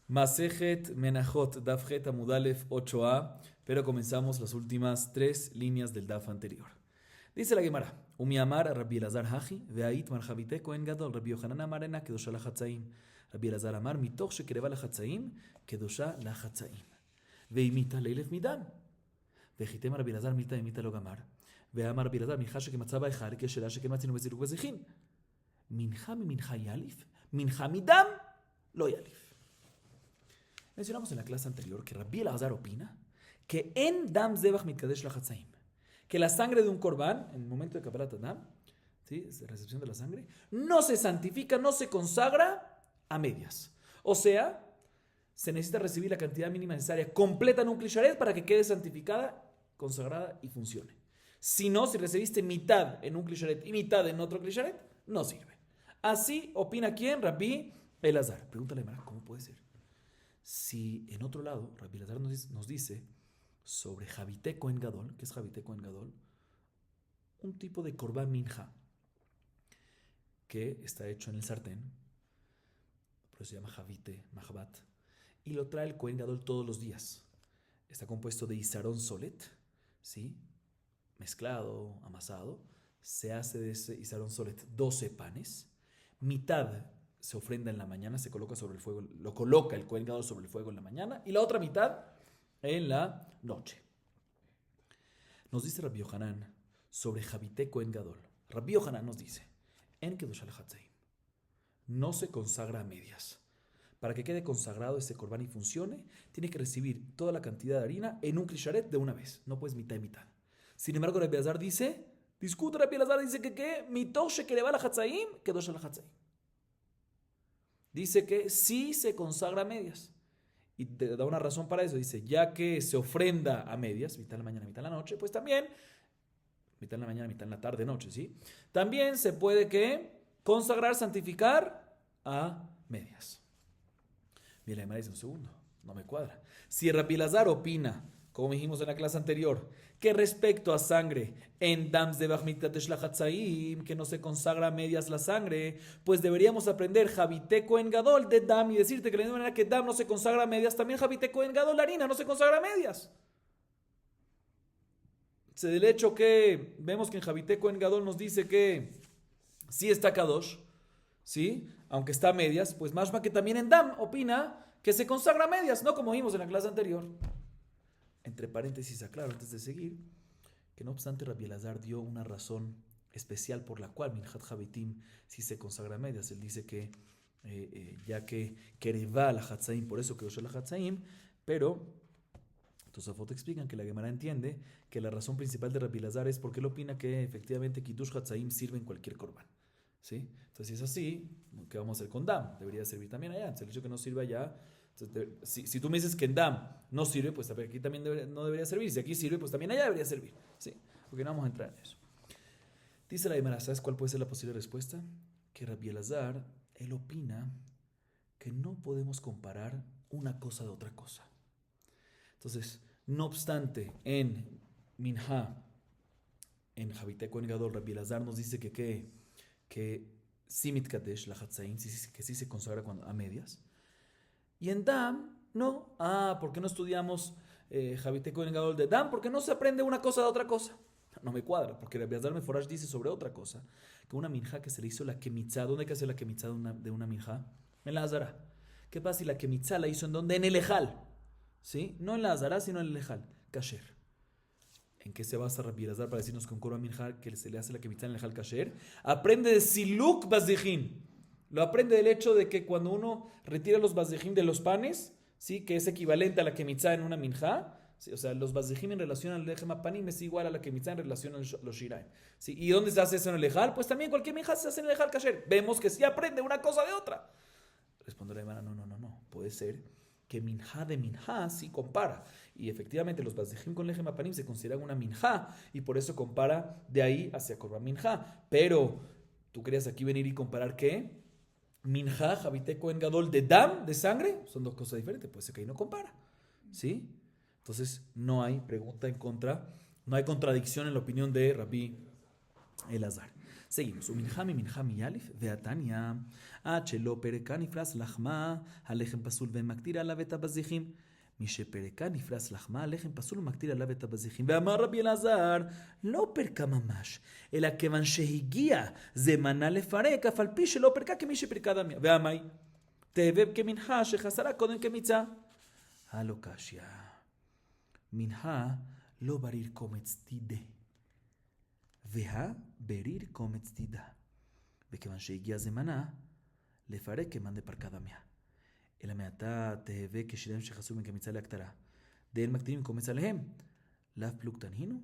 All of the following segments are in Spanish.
Masejet Menachot, Dafjet Amudalef 8a, pero comenzamos las últimas 3 líneas del Daf anterior. Dice la Gemara, Umiamar Rabbi Elazar Haji, Veait Marjavite Kohen Gadol, Rabbi Yohanan Amarena, Kedosha la Hatzaim. Rabbi Elazar Amar, Mitoch Shekereva la Hatzaim, Kedosha la Hatzaim. Veimita Leilef Midam. Vejitem Rabbi Elazar Mita Imita Logamar. Veamar Rabbi Elazar, Mincha Shekematza Echar, Keshela Shekematzinu Beziruk Bezichin. Mincha mi Mincha Yalif, Mincha Midam Lo Yalif. Mencionamos en la clase anterior que Rabbi Elazar opina que en Dam Zebach Mitkadesh la Hatzaim, que la sangre de un corbán, en el momento de Kabbalat Adam, ¿sí? Recepción de la sangre, no se santifica, no se consagra a medias. O sea, se necesita recibir la cantidad mínima necesaria completa en un klisharet para que quede santificada, consagrada y funcione. Si no, si recibiste mitad en un klisharet y mitad en otro klisharet, no sirve. Así opina ¿quién? Rabbi Elazar. Pregúntale a Mara, ¿cómo puede ser? Si en otro lado, Rabbi Elazar nos dice sobre Javite Kohen Gadol, ¿qué es Javite Kohen Gadol? Un tipo de korban minja que está hecho en el sartén, por eso se llama Javite, Mahbat, y lo trae el Kohen Gadol todos los días. Está compuesto de Isarón Solet, ¿sí? Mezclado, amasado. Se hace de ese Isarón Solet 12 panes, mitad se ofrenda en la mañana, se coloca sobre el fuego, lo coloca el Kohen Gadol sobre el fuego en la mañana y la otra mitad en la noche. Nos dice Rabbi Yohanan sobre Javite Kohen Gadol. Rabbi Yohanan nos dice, en Kedusha Hatzaim, no se consagra a medias. Para que quede consagrado ese corbán y funcione, tiene que recibir toda la cantidad de harina en un klisharet de una vez, no puedes mitad y mitad. Sin embargo, Rabbi Elazar dice, discute Rabbi Elazar, dice que mitoch shekereva la Hatzaim, Kedusha la Hatzaim. Dice que sí se consagra a medias. Y te da una razón para eso. Dice, ya que se ofrenda a medias, mitad en la mañana, mitad en la noche, pues también, mitad en la mañana, mitad en la tarde, noche, ¿sí? También se puede que consagrar, santificar a medias. Mira, la Gemara dice un segundo, no me cuadra. Si Rabbi Elazar opina, como dijimos en la clase anterior, que respecto a sangre, en Dam Zebach Mitkadesh la Hatzaim, que no se consagra a medias la sangre, pues deberíamos aprender Javite Kohen Gadol de Dam y decirte que de la misma manera que Dam no se consagra a medias, también Javite Kohen Gadol, la harina, no se consagra a medias. Del hecho que vemos que en Javite Kohen Gadol nos dice que sí está Kadosh, ¿sí? Aunque está a medias, pues más que también en Dam opina que se consagra a medias, no como vimos en la clase anterior. Entre paréntesis, aclaro antes de seguir, que no obstante Rabbi Elazar dio una razón especial por la cual Minjat Javitim sí se consagra a medias. Él dice que ya que Kereva la Hatzaim, por eso que usó la Hatzaim, pero Tosafot explican que la Gemara entiende que la razón principal de Rabbi Elazar es porque él opina que efectivamente Kiddush Hatzaim sirve en cualquier korban, ¿sí? Entonces, si es así, ¿qué vamos a hacer con Dam? Debería servir también allá. Entonces, el hecho que no sirva allá, si tú me dices que en Dam no sirve, pues aquí también no debería servir. Si aquí sirve, pues también allá debería servir, ¿sí? Porque no vamos a entrar en eso. Dice la Gemara, ¿sabes cuál puede ser la posible respuesta? Que Rabbi Elazar, él opina que no podemos comparar una cosa de otra cosa. Entonces, no obstante, en Minha, en Javite Kohen Gadol, Rabbi Elazar nos dice que sí mitkadesh la Hatzaim, que sí se consagra a medias. Y en Dam, no. ¿Por qué no estudiamos Javite Kohen Gadol de Dam? Porque no se aprende una cosa de otra cosa. No me cuadra, porque Rabbi Elazar Meforash dice sobre otra cosa, que una minja que se le hizo la kemitzá. ¿Dónde hay que hacer la kemitzá de una minja? En la Azara. ¿Qué pasa si la kemitzá la hizo en dónde? En el Ejal. ¿Sí? No en la Azara, sino en el Ejal. Kasher. ¿En qué se basa Rabbi Elazar para decirnos que un korban minja que se le hace la kemitzá en el Ejal Kasher? Aprende de Siluk Bazdejin. Lo aprende del hecho de que cuando uno retira los bazdejim de los panes, ¿sí? Que es equivalente a la kemitzá en una minja, ¿sí? O sea, los bazdejim en relación al lechem panim es igual a la kemitzá en relación a los shiraim, ¿sí? ¿Y dónde se hace eso en el ejal? Pues también cualquier minja se hace en el ejal kasher. Vemos que sí aprende una cosa de otra. Responde la hermana, no. Puede ser que minja de minja sí compara. Y efectivamente los bazdejim con lechem panim se consideran una minja y por eso compara de ahí hacia korban minja. Pero, ¿tú querías aquí venir y comparar qué? Minja, Javite Kohen Gadol de Dam, de sangre, son dos cosas diferentes, puede ser que ahí no compara, ¿sí? Entonces no hay pregunta en contra, no hay contradicción en la opinión de Rabbi Elazar. Seguimos. Uminjami, minjami, yalif, veatania. Achelo, perekan, ifras, lachma, alejem pasul, vemaktir, alaveta bazijim. משפרקה נפרס לחמה, לחם פסול ומקטיר עליו את הבזיחים. ואמר רבי אלעזר, לא פרקה ממש, אלא כיוון שהגיע זמנה לפרק, אף על פי שלא פרקה כמי שפרקה דמיה. ועמי, תהווה כמנחה שחסרה קודם כמיצה. הלא קשיא. מנחה לא בריר קומץ תידה. והבריר קומץ תידה. וכיוון שהגיע זמנה, לפרק כמאן דפרקה דמיה. אלא מעתה תהווה כשלהם שחסו מכמיצה להקטרה. דאין מקטירים קומץ עליהם. לאו פלוגתן הינו.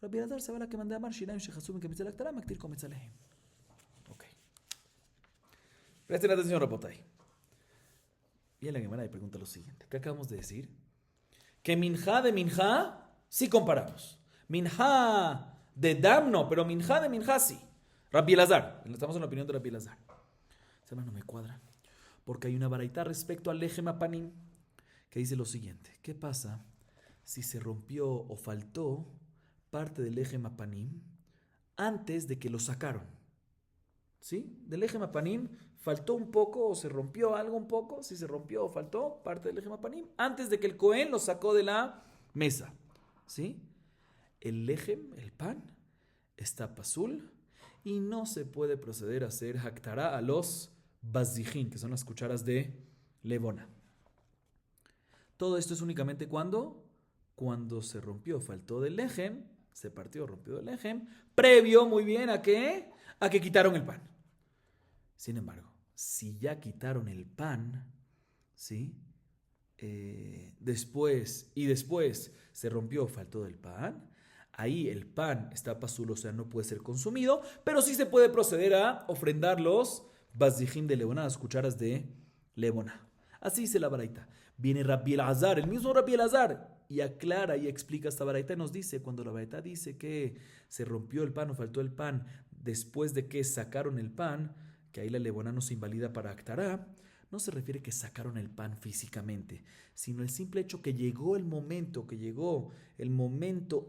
רבי אלעזר סבר לה כמאן דאמר שיליים שחסו מכמיצה להקטרה, מקטיר קומץ עליהם. Ok. Presten atención, Rabotay. Y en la Gemara pregunta lo siguiente. ¿Qué acabamos de decir? Que minja de minja, sí comparamos. Minja de dam no, pero minja de minja sí. Rabbi Elazar. Estamos en la opinión de Rabbi Elazar. Ese no me cuadra. Porque hay una baraita respecto al lejem apanim que dice lo siguiente. ¿Qué pasa si se rompió o faltó parte del lejem apanim antes de que lo sacaron? ¿Sí? Del lejem apanim faltó un poco o se rompió algo un poco. Si se rompió o faltó parte del lejem apanim antes de que el Cohen lo sacó de la mesa. ¿Sí? El lejem, el pan, está pasul y no se puede proceder a hacer haktará a los bazijin, que son las cucharas de levona. Todo esto es únicamente cuando se rompió, faltó del lejem, se partió, rompió del lejem, previo, muy bien, ¿a qué? A que quitaron el pan. Sin embargo, si ya quitaron el pan, ¿sí? Después se rompió, faltó del pan, ahí el pan está pasul, o sea, no puede ser consumido, pero sí se puede proceder a ofrendar los bazijim de levona, las cucharas de levona. Así dice la baraita. Viene Rabbi Elazar, el mismo Rabbi Elazar, y aclara y explica esta baraita y nos dice, cuando la baraita dice que se rompió el pan o faltó el pan después de que sacaron el pan, que ahí la levona no se invalida para actará, no se refiere que sacaron el pan físicamente, sino el simple hecho que llegó el momento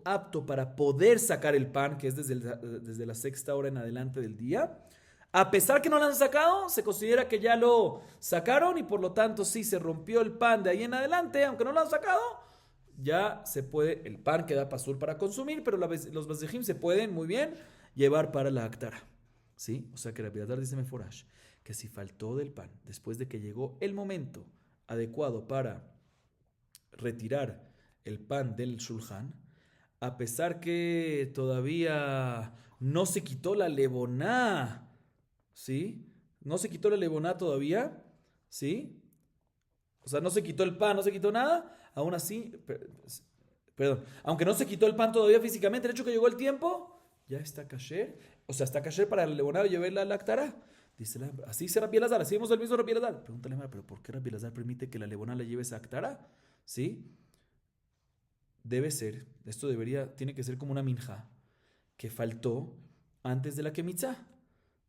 apto para poder sacar el pan, que es desde la sexta hora en adelante del día. A pesar que no lo han sacado, se considera que ya lo sacaron y por lo tanto sí se rompió el pan de ahí en adelante, aunque no lo han sacado, ya se puede, el pan queda pasul para consumir, pero los bazijim se pueden muy bien llevar para la aktara. ¿Sí? O sea que Rabbi Elazar dice Meforash que si faltó del pan después de que llegó el momento adecuado para retirar el pan del shulchan, a pesar que todavía no se quitó la levoná, ¿sí? No se quitó la levoná todavía, ¿sí? O sea, no se quitó el pan, no se quitó nada, aún así, perdón, aunque no se quitó el pan todavía físicamente, el hecho que llegó el tiempo, ya está kasher, o sea, está kasher para la levoná llevarla a la aktara. Dice, así dice Rabbi Elazar, así vemos el mismo Rabbi Elazar. Pregúntale, pero ¿por qué Rabbi Elazar permite que la levoná la lleve a aktara? ¿Sí? Debe ser, tiene que ser como una minja que faltó antes de la kemitzá.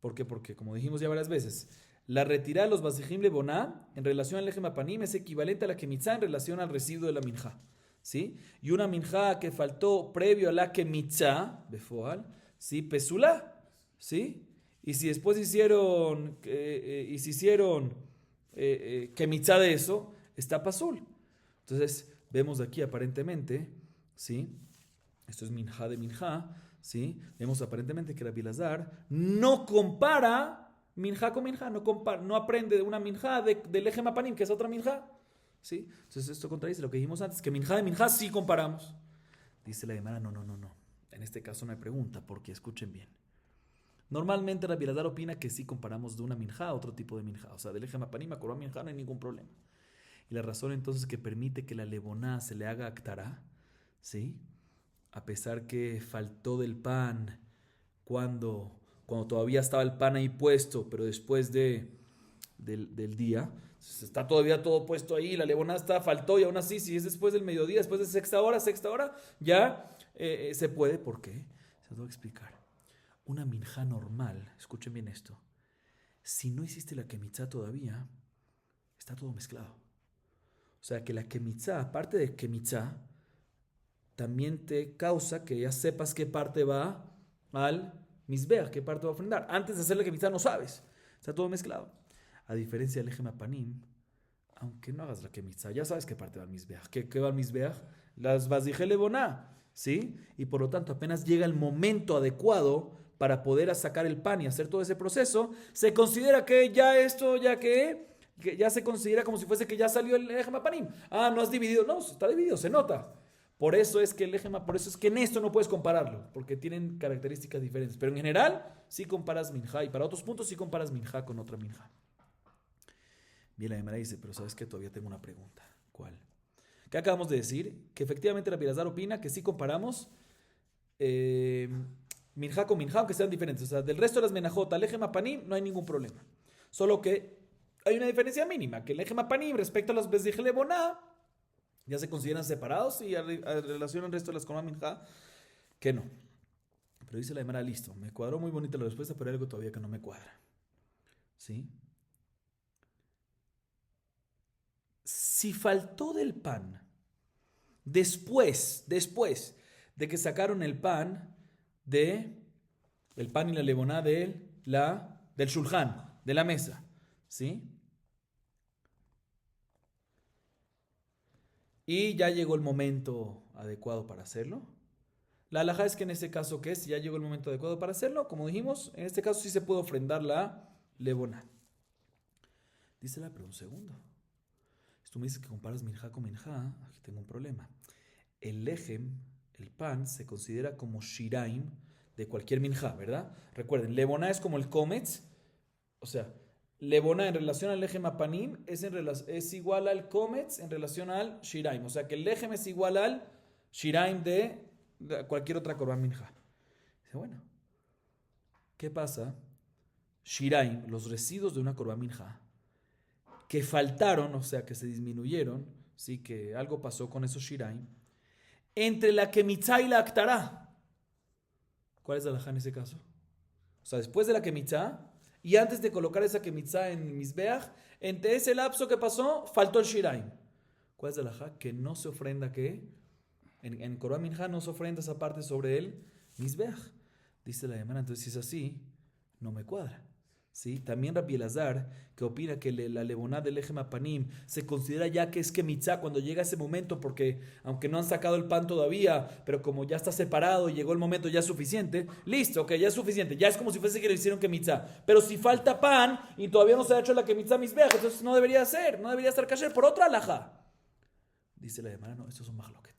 ¿Por qué? Porque, como dijimos ya varias veces, la retirada de los bazijim levoná en relación al lejem apanim es equivalente a la kemitzá en relación al residuo de la minja. ¿Sí? Y una minja que faltó previo a la kemitzá, befoal, ¿sí? Pesula, ¿sí? Y si después hicieron kemitzá de eso, está pasul. Entonces, vemos aquí aparentemente, ¿sí? Esto es minja de minja, ¿sí? Vemos aparentemente que Rabbi Elazar no compara minja con minja, no aprende de una minja del lejem apanim, que es otra minja, ¿sí? Entonces esto contradice lo que dijimos antes, que minja de minja sí comparamos. Dice la Gemara, no. En este caso no hay pregunta, porque escuchen bien. Normalmente Rabbi Elazar opina que sí comparamos de una minja a otro tipo de minja. O sea, del lejem apanim a korban minja no hay ningún problema. Y la razón entonces que permite que la levoná se le haga aktará, ¿sí? A pesar que faltó del pan cuando todavía estaba el pan ahí puesto, pero después del día, está todavía todo puesto ahí, la levoná faltó y aún así, si es después del mediodía, después de sexta hora, ya se puede. ¿Por qué? Se lo voy a explicar. Una minja normal, escuchen bien esto, si no hiciste la kemitzá todavía, está todo mezclado. O sea que la kemitzá, aparte de kemitzá, también te causa que ya sepas qué parte va al Mizbeach, qué parte va a ofrendar. Antes de hacer la Kemitza no sabes. Está todo mezclado. A diferencia del Lechem Apanim, aunque no hagas la Kemitza, ya sabes qué parte va al Mizbeach. ¿Qué va al Mizbeach? Las Vasdije Leboná, ¿sí? Y por lo tanto, apenas llega el momento adecuado para poder sacar el pan y hacer todo ese proceso, se considera que ya esto, que ya se considera como si fuese que ya salió el Lechem Apanim. Ah, no has dividido. No, está dividido, se nota. Por eso es que por eso es que en esto no puedes compararlo, porque tienen características diferentes. Pero en general, sí comparas minja, y para otros puntos sí comparas minja con otra minja. Bien, la Gemara dice, pero ¿sabes qué? Todavía tengo una pregunta. ¿Cuál? ¿Qué acabamos de decir? Que efectivamente Rabbi Elazar opina que sí comparamos minja con minja, aunque sean diferentes. O sea, del resto de las menajot al Lechem Apanim no hay ningún problema. Solo que hay una diferencia mínima, que el Lechem Apanim respecto a los Besdije Leboná ya se consideran separados y a relación al resto de las Korban Minja, que no. Pero dice la Gemara, listo, me cuadró muy bonita la respuesta, pero hay algo todavía que no me cuadra. ¿Sí? Si faltó del pan, después de que sacaron el pan y la leboná del shulchan, de la mesa, ¿sí? Y ya llegó el momento adecuado para hacerlo. La halajá es que en este caso, ¿qué es? Si ya llegó el momento adecuado para hacerlo, como dijimos, en este caso sí se puede ofrendar la leboná. Dísela, pero un segundo. Si tú me dices que comparas minja con minja, aquí tengo un problema. El lechem, el pan, se considera como shiraim de cualquier minja, ¿verdad? Recuerden, leboná es como el kometz, o sea, leboná en relación al lechem apanim es igual al kometz en relación al shiraim. O sea que el lechem es igual al shiraim de cualquier otra korban minja. Dice, bueno, ¿qué pasa? Shiraim, los residuos de una korban minja, que faltaron, o sea que se disminuyeron, sí, que algo pasó con esos shiraim, entre la kemitza y la aktará. ¿Cuál es la halajá en ese caso? O sea, después de la kemitza y antes de colocar esa kemitza en Mizbeach, entre ese lapso que pasó, faltó el shiraim. ¿Cuál es la halajá? Que no se ofrenda, ¿qué? En Korban Minja no se ofrenda esa parte sobre el Mizbeach. Dice la Gemara, entonces si es así, no me cuadra. ¿Sí? También Rabbi Elazar, que opina que la leboná del Lechem Apanim se considera ya que es kemitza cuando llega ese momento, porque aunque no han sacado el pan todavía, pero como ya está separado y llegó el momento, ya es suficiente. Listo, ok, ya es suficiente. Ya es como si fuese que le hicieron kemitza. Pero si falta pan y todavía no se ha hecho la kemitza Mizbeach, entonces no debería estar kasher por otra halajá. Dice la Gemara, no, esto es un mahloket.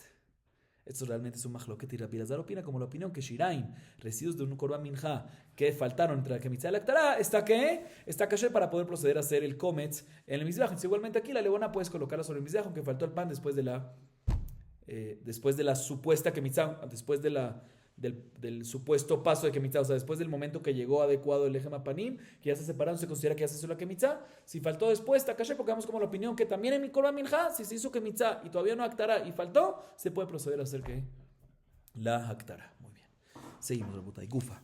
Esto realmente es un mahloket, y Rabbi Elazar opina como la opinión que shiraim, residuos de un korban minja que faltaron entre la kemitza y la aktará, está kasher para poder proceder a hacer el kometz en el mizbeach. Igualmente aquí la leboná puedes colocarla sobre el mizbeach, aunque faltó el pan después de la supuesta kemitza, después del supuesto paso de kemitza, o sea, después del momento que llegó adecuado el Lechem Apanim, que ya se separaron, se considera que ya se hizo la kemitza. Si faltó después, está kasher, porque vamos como la opinión que también en mi korban minja, si se hizo kemitza y todavía no aktará y faltó, se puede proceder a hacer que la aktará. Muy bien. Seguimos, Rabotay. Gufa.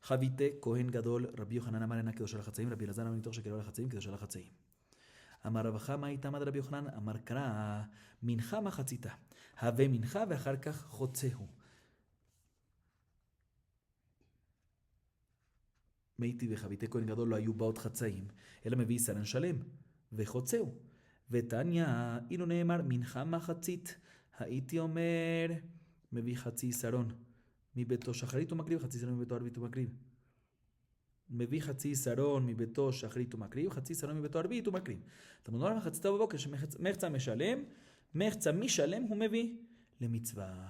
Javite Kohen Gadol Rabbi Yohanan Amar Ena Kedosh al-Hatzaim Rabbi Elazar Amar Nitoch Shekerol al-Hatzaim Kedosh al-Hatzaim Amar Rav Chama Itamad Rabbi Yohanan Amar Kara Mincha Machatzita Have Mincha Ve'achar Kach Chotzehu Meiti וחביתי כהן גדול לא היו באות חצאים, אלא מביא סרן שלם, וחוצהו. ותניא, אילו נאמר מנחה מחצית, הייתי אומר, מביא חצי שרון, מביתו שחרית ומקריב, חצי שרון מביתו ערבית ומקריב. מביא חצי שרון מביתו שחרית ומקריב, חצי שרון מביתו ערבית ומקריב. תלמוד לומר מחציתה בבוקר, שמחצה משלם, מחצה משלם הוא מביא למצווה.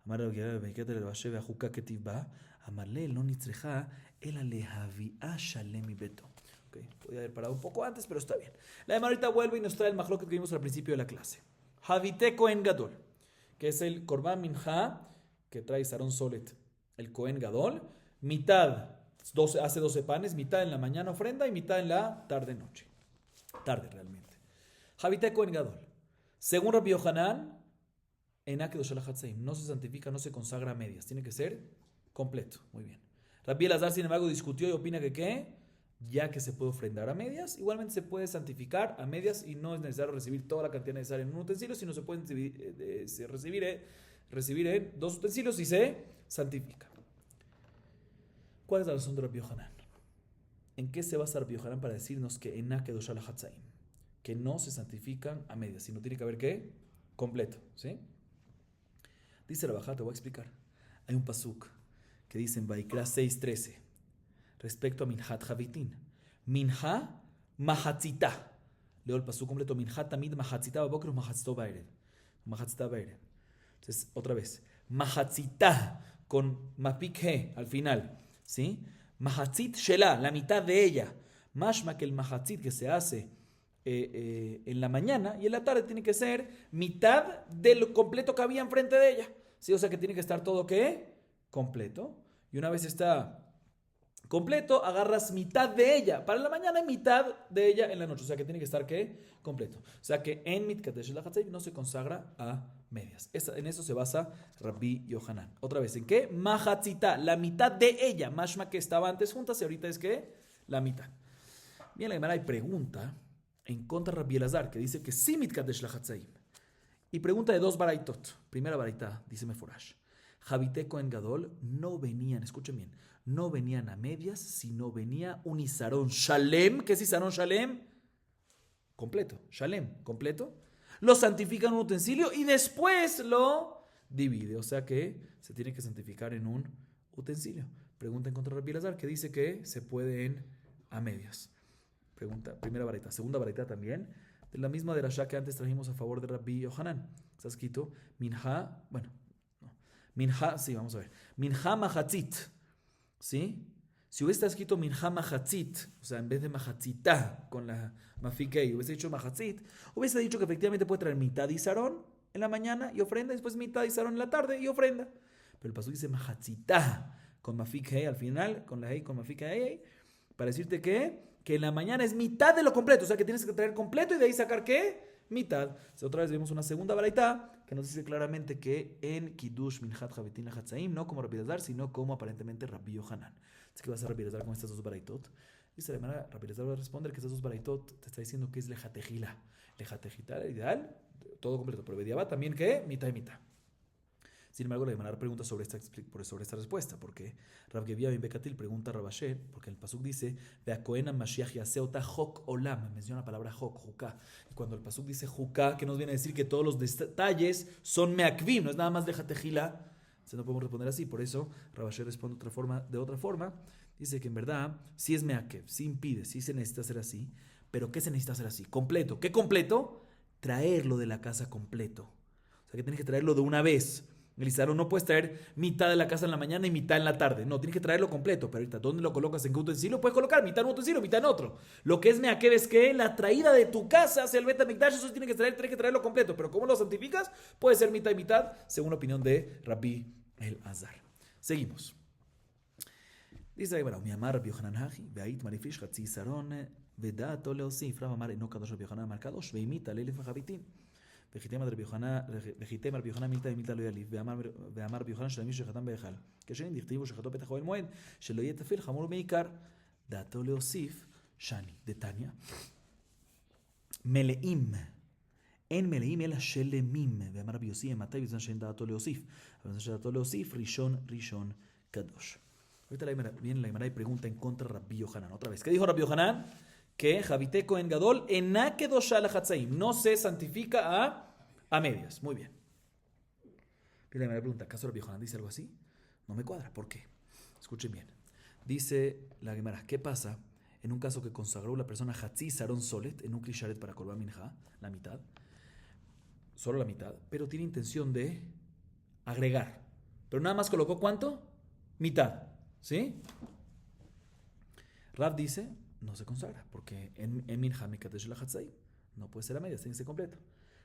אמר רבי גרא ויקראת לרבשי והחוקה כתיב בה, אמר ליל לא נצרכה אלא להביאה שלם מביתו. Okay. Podía haber parado un poco antes, pero está bien. La de ahorita vuelve y nos trae el mahloket que vimos al principio de la clase. Javite Kohen Gadol, que es el Korban Minja que trae Sarón Solet, el Kohen Gadol, mitad, hace 12 panes, mitad en la mañana ofrenda y mitad en la tarde-noche. Tarde realmente. Javite Kohen Gadol. Según Rabbi Yohanan, en Akedosh al-Hatzaim no se santifica, no se consagra a medias, tiene que ser completo. Muy bien. Rabbi Elazar, sin embargo, discutió y opina que ¿qué? Ya que se puede ofrendar a medias, igualmente se puede santificar a medias y no es necesario recibir toda la cantidad necesaria en un utensilio, sino se pueden recibir en 2 utensilios y se santifica. ¿Cuál es la razón de Rabbi Yohanan? ¿En qué se basa Rabbi Yohanan para decirnos que en Kedoshah la Hatzaim? Que no se santifican a medias, sino tiene que haber ¿qué? Completo, ¿sí? Dice la Bajá, te voy a explicar. Hay un pasuk que dice en Vaikra 6:13 respecto a Minhat Javitin. Minha Mahatzita. Leo el pasuk completo. Minhat Tamid Mahatzita Babokru Mahatzito Baered. Mahatzita Baered. Entonces, otra vez. Mahatzita con Mapik He al final. ¿Sí? Mahatzit Shelah, la mitad de ella. Mashma que el Mahatzit que se hace en la mañana y en la tarde tiene que ser mitad del completo que había enfrente de ella. ¿Sí? O sea que tiene que estar todo ¿qué? Completo. Y una vez está completo, agarras mitad de ella para la mañana y mitad de ella en la noche. O sea que tiene que estar ¿qué? Completo. O sea que en Mitkadesh la Hatzaim no se consagra a medias. En eso se basa Rabbi Yohanan. Otra vez, ¿en qué? Mahatzita, la mitad de ella. Mashma que estaba antes juntas y ahorita es ¿qué? La mitad. Bien, la Gemara hay pregunta en contra de Rabbi Elazar, que dice que sí Mitkadesh la Hatzaim. Y pregunta de dos baraitot. Primera baraita, dice Meforash. Javite Kohen Gadol no venían, escuchen bien, no venían a medias, sino venía un Isarón Shalem. ¿Qué es Isarón Shalem? Completo. Shalem, completo. Lo santifica en un utensilio y después lo divide. O sea que se tiene que santificar en un utensilio. Pregunta en contra de Rabbi Elazar, que dice que se puede en a medias. Pregunta, primera varita. Segunda varita también, de la misma derashá que antes trajimos a favor de Rabbi Yohanan. Está escrito, Minha, bueno, no. Minha, sí, vamos a ver. Minha Mahatzit, ¿sí? Si hubiese escrito Minha Mahatzit, o sea, en vez de Mahatzita, con la Mafikei, hubiese dicho Mahatzit, hubiese dicho que efectivamente puede traer mitad de Isarón en la mañana y ofrenda, y después mitad de Isarón en la tarde y ofrenda. Pero el pasuk dice Mahatzita, con Mafikei al final, con la Hei, con Mafikei, para decirte que en la mañana es mitad de lo completo, o sea que tienes que traer completo y de ahí sacar ¿qué? Mitad. O sea, otra vez vemos una segunda baraita que nos dice claramente que en Kiddush Minhat Javitin la Hatzaim, no como Rabbi Elazar, sino como aparentemente Rabbi Yohanan. Así que vas a Rabbi Elazar con estas dos baraitot. Dice de manera, Rabbi Elazar va a responder que estas dos baraitot te está diciendo que es lejatejila. Lejatejila, el ideal, todo completo, pero Bediabá también ¿qué? Mitad y mitad. Sin embargo, la Gemara pregunta sobre esta respuesta, porque Rav Gevia ben Bekatil pregunta a Rabasher, porque el pasuk dice, Veakoena Mashiach Yaseota Hok Olam, menciona la palabra Hok, Juká. Y cuando el pasuk dice Juká, que nos viene a decir que todos los detalles son Meakvim, no es nada más de Jatejila, no podemos responder así. Por eso Rabasher responde de otra forma, dice que en verdad sí es Meakev, sí impide, sí se necesita hacer así, pero ¿qué se necesita hacer así? Completo. ¿Qué completo? Traerlo de la casa completo. O sea que tienes que traerlo de una vez. El Isarón no puedes traer mitad de la casa en la mañana y mitad en la tarde. No, tienes que traerlo completo. Pero ahorita, ¿dónde lo colocas? ¿En qué utensilio? Puedes colocar mitad en un utensilio, mitad en otro. Lo que es Meakev es que la traída de tu casa hacia el Bet HaMikdash, eso tienes que traerlo completo. Pero ¿cómo lo santificas? Puede ser mitad y mitad, según la opinión de Rabbi Elazar. Seguimos. Dice Rabbi mi amar Rabbi Yohanan Haji, ve'ait marifish chatzi Isarón, ve'dato leosif, Rav amar eno kadosh Rabbi Yohanan amar kadosh, ve'imita le'elef habitin. לגיטימה רבי יוחנן מילתא ומילתא לא יליף, ואמר רבי יוחנן שלמישהו שחתם בהיכל. כשנית דכתיבו שחטאו פתח אוהל מועד, שלא יהיה תפיל חמור בעיקר. דעתו להוסיף, שני, דתניא, מלאים, אין מלאים אלא שלמים, ואמר רבי יוסי, מתי בזמן שאין דעתו להוסיף? אבל בזמן שדעתו להוסיף, ראשון קדוש. ahorita viene la Gemara y pregunta en contra de Rabbi Yohanan. Otra vez, ¿qué dijo Rabbi Yohanan? Que Javite Kohen Gadol en Kedoshah la Hatzaim no se santifica a medias. Muy bien. Y la primera pregunta, ¿acaso Rabbi Yohanan dice algo así? No me cuadra. ¿Por qué? Escuchen bien. Dice la Gemara, ¿qué pasa en un caso que consagró la persona Hatzi Saron Solet en un Krisharet para Korban Minja, la mitad, solo la mitad, pero tiene intención de agregar? Pero nada más colocó ¿cuánto? Mitad. ¿Sí? Rav dice, no se consagra, porque en Minja Mikadesh la Hatzaim no puede ser a medias, tiene que ser completo.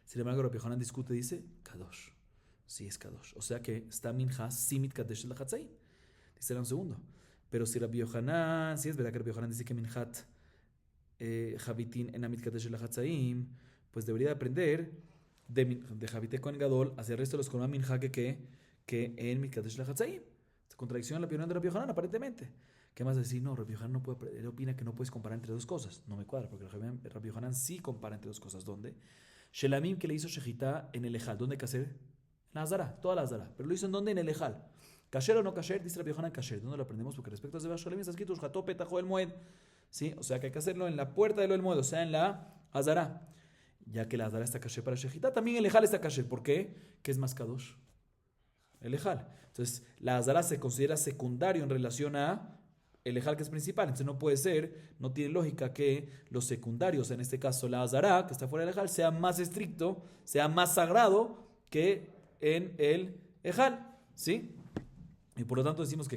Sin embargo, Rabbi Yohanan discute y dice, Kadosh, sí es Kadosh. O sea que está Minja sí Mikadesh la Hatzaim. Dice un segundo. Pero si Rabbi Yohanan, si es verdad que Rabbi Yohanan dice que Minjat Javitin en Mikadesh la Hatzaim, pues debería aprender de Javite Kohen Gadol hacia el resto de los Korban Minja que en Mikadesh la Hatzaim. Contradicción en la opinión de Rabbi Yohanan, aparentemente. ¿Qué más decir? No, Rabbi Yohanan no puede, él opina que no puedes comparar entre dos cosas. No me cuadra, porque Rabbi Yohanan sí compara entre dos cosas. ¿Dónde? Shelamim, que le hizo Shejitá en el Ejal. ¿Dónde hay que hacer? En la Azara, toda la Azara. Pero lo hizo en dónde? En el Ejal. ¿Kasher o no kasher? Dice Rabbi Yohanan, kasher. ¿Dónde lo aprendemos? Porque respecto a Zebah Shalem está escrito, Shható petajo el Moed. ¿Sí? O sea que hay que hacerlo en la puerta del Moed, o sea, en la Azara. Ya que la Azara está kasher para Shejitá, también el Ejal está kasher. ¿Por qué? ¿Qué es más kadosh? El Ejal. Entonces, la Azara se considera secundario en relación a el Ejal que es principal. Entonces, no puede ser, no tiene lógica que los secundarios, en este caso la Azara, que está fuera del Ejal, sea más estricto, sea más sagrado que en el Ejal. ¿Sí? Y por lo tanto decimos